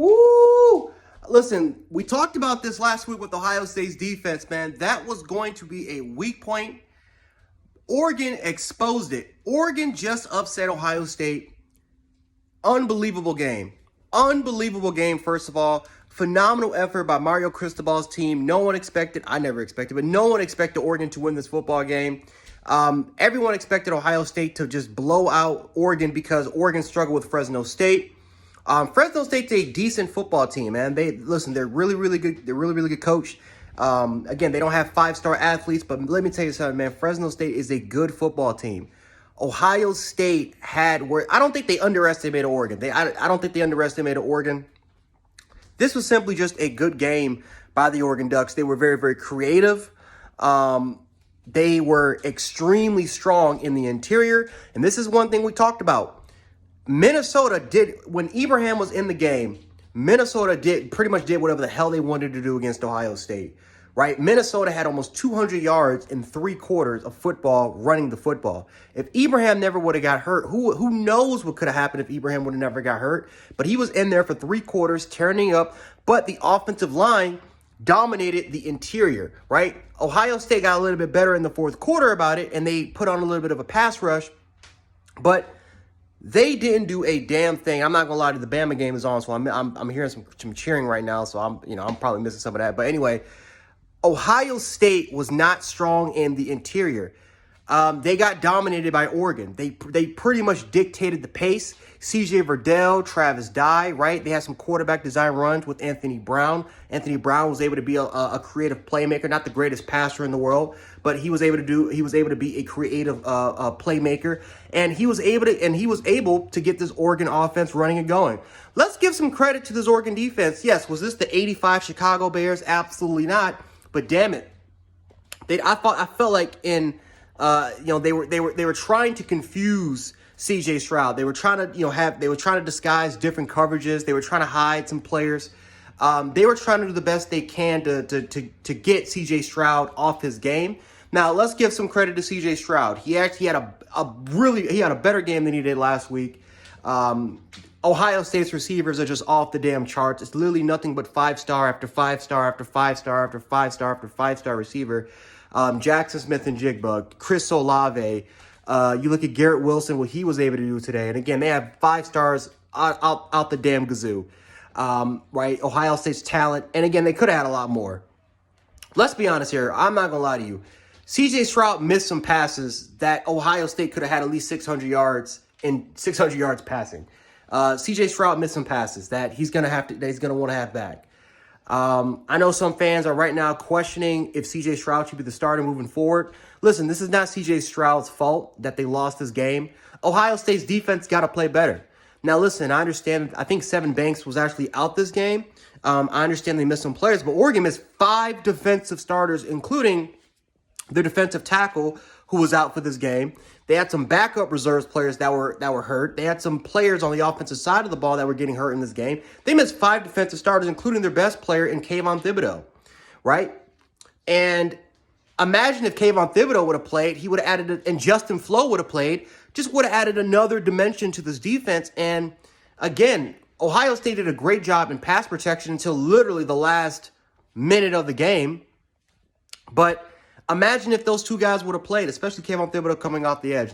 Woo! Listen, we talked about this last week with Ohio State's defense, man. That was going to be a weak point. Oregon exposed it. Oregon just upset Ohio State. Unbelievable game. Unbelievable game, first of all. Phenomenal effort by Mario Cristobal's team. No one expected, I never expected, but no one expected Oregon to win this football game. Everyone expected Ohio State to just blow out Oregon because Oregon struggled with Fresno State. Fresno State's a decent football team, man. They're really, really good. They're really, really good coach. Again, they don't have five-star athletes, but let me tell you something, man. Fresno State is a good football team. Ohio State I don't think they underestimated Oregon. I don't think they underestimated Oregon. This was simply just a good game by the Oregon Ducks. They were very, very creative. They were extremely strong in the interior. And this is one thing we talked about. Minnesota when Ibrahim was in the game, Minnesota pretty much did whatever the hell they wanted to do against Ohio State, right? Minnesota had almost 200 yards in 3 quarters of football running the football. If Ibrahim never would have got hurt, who knows what could have happened if Ibrahim would have never got hurt? But he was in there for 3 quarters, tearing up. But the offensive line dominated the interior, right? Ohio State got a little bit better in the 4th quarter about it, and they put on a little bit of a pass rush. But they didn't do a damn thing. I'm not gonna lie to you, the Bama game is on, so I'm hearing some cheering right now. So I'm probably missing some of that. But anyway, Ohio State was not strong in the interior. They got dominated by Oregon. They pretty much dictated the pace. C.J. Verdell, Travis Dye, right? They had some quarterback design runs with Anthony Brown. Anthony Brown was able to be a creative playmaker, not the greatest passer in the world, but he was able to be a creative playmaker, and he was able to get this Oregon offense running and going. Let's give some credit to this Oregon defense. Yes, was this the '85 Chicago Bears? Absolutely not. But damn it, I felt like they were trying to confuse C.J. Stroud. They were trying to disguise different coverages. They were trying to hide some players. They were trying to do the best they can to get C.J. Stroud off his game. Now let's give some credit to C.J. Stroud. He actually had a better game than he did last week. Ohio State's receivers are just off the damn charts. It's literally nothing but 5-star after 5-star after 5-star after 5-star after 5-star receiver. Jackson Smith-Njigba, Chris Olave. You look at Garrett Wilson, what he was able to do today. And again, they have 5 stars out the damn gazoo. Right? Ohio State's talent. And again, they could have had a lot more. Let's be honest here. I'm not going to lie to you. C.J. Stroud missed some passes that Ohio State could have had at least 600 yards passing. C.J. Stroud missed some passes that he's going to want to have back. I know some fans are right now questioning if C.J. Stroud should be the starter moving forward. Listen, this is not C.J. Stroud's fault that they lost this game. Ohio State's defense got to play better. Now, listen, I understand. I think Sevyn Banks was actually out this game. I understand they missed some players, but Oregon missed 5 defensive starters, including the defensive tackle who was out for this game. They had some backup reserves players that were hurt. They had some players on the offensive side of the ball that were getting hurt in this game. They missed 5 defensive starters, including their best player in Kayvon Thibodeaux, right? And imagine if Kayvon Thibodeaux would have played, he would have added, and Justin Flo would have played, just would have added another dimension to this defense. And again, Ohio State did a great job in pass protection until literally the last minute of the game. But imagine if those 2 guys would have played, especially Kayvon Thibodeaux coming off the edge.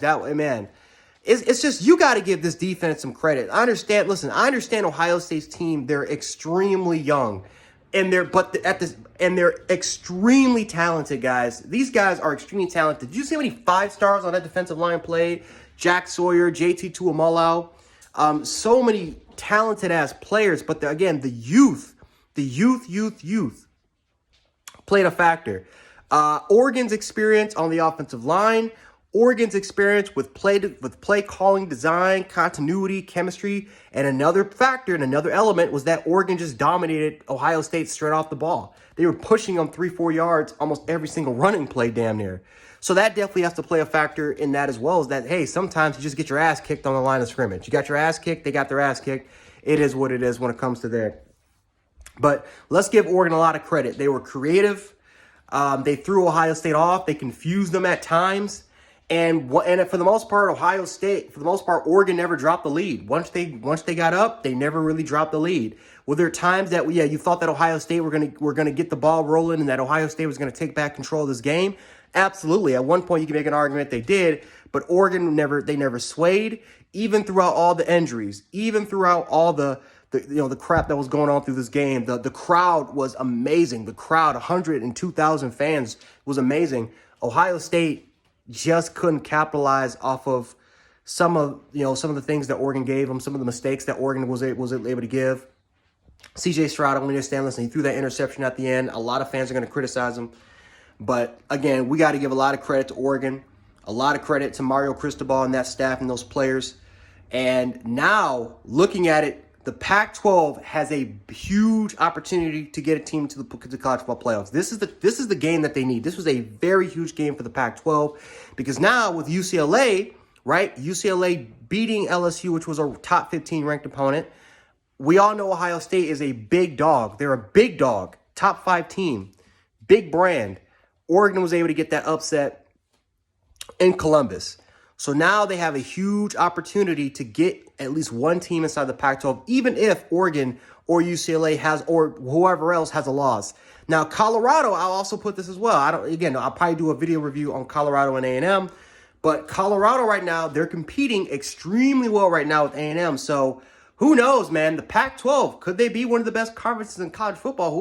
It's just, you got to give this defense some credit. I understand Ohio State's team, they're extremely young. And they're extremely talented, guys. These guys are extremely talented. Did you see how many 5 stars on that defensive line played? Jack Sawyer, JT Tuimoloau. So many talented-ass players. But again, the youth played a factor. Oregon's experience on the offensive line, Oregon's experience with play calling, design, continuity, chemistry, and another factor and another element was that Oregon just dominated Ohio State straight off the ball. They were pushing them 3-4 yards almost every single running play damn near. So that definitely has to play a factor in that as well, is that, hey, sometimes you just get your ass kicked on the line of scrimmage. You got your ass kicked, they got their ass kicked. It is what it is when it comes to there. But let's give Oregon a lot of credit. They were creative. They threw Ohio State off. They confused them at times. And for the most part, Oregon never dropped the lead. Once they got up, they never really dropped the lead. Were there times that, yeah, you thought that Ohio State were gonna get the ball rolling and that Ohio State was gonna take back control of this game? Absolutely. At one point, you can make an argument they did, but Oregon never swayed, even throughout all the injuries, even throughout all the crap that was going on through this game. The crowd was amazing. The crowd, 102,000 fans, was amazing. Ohio State just couldn't capitalize off of some of the things that Oregon gave them, some of the mistakes that Oregon was able to give. CJ Stroud, I'm understand, listen, he threw that interception at the end. A lot of fans are going to criticize him. But again, we got to give a lot of credit to Oregon, a lot of credit to Mario Cristobal and that staff and those players. And now, looking at it, the Pac-12 has a huge opportunity to get a team to the college football playoffs. This is the game that they need. This was a very huge game for the Pac-12 because now with UCLA, right? UCLA beating LSU, which was a top 15 ranked opponent. We all know Ohio State is a big dog. They're a big dog, top 5 team, big brand. Oregon was able to get that upset in Columbus. So now they have a huge opportunity to get at least one team inside the Pac-12, even if Oregon or UCLA has, or whoever else has a loss. Now, Colorado, I'll also put this as well. I'll probably do a video review on Colorado and A&M, but Colorado right now, they're competing extremely well right now with A&M. So who knows, man? The Pac-12, could they be one of the best conferences in college football? Who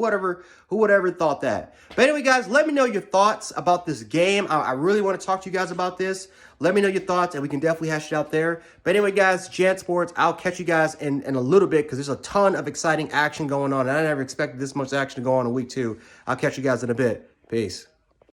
would ever thought that? But anyway, guys, let me know your thoughts about this game. I really want to talk to you guys about this. Let me know your thoughts, and we can definitely hash it out there. But anyway, guys, Jant Sports, I'll catch you guys in a little bit because there's a ton of exciting action going on, and I never expected this much action to go on in week 2. I'll catch you guys in a bit. Peace.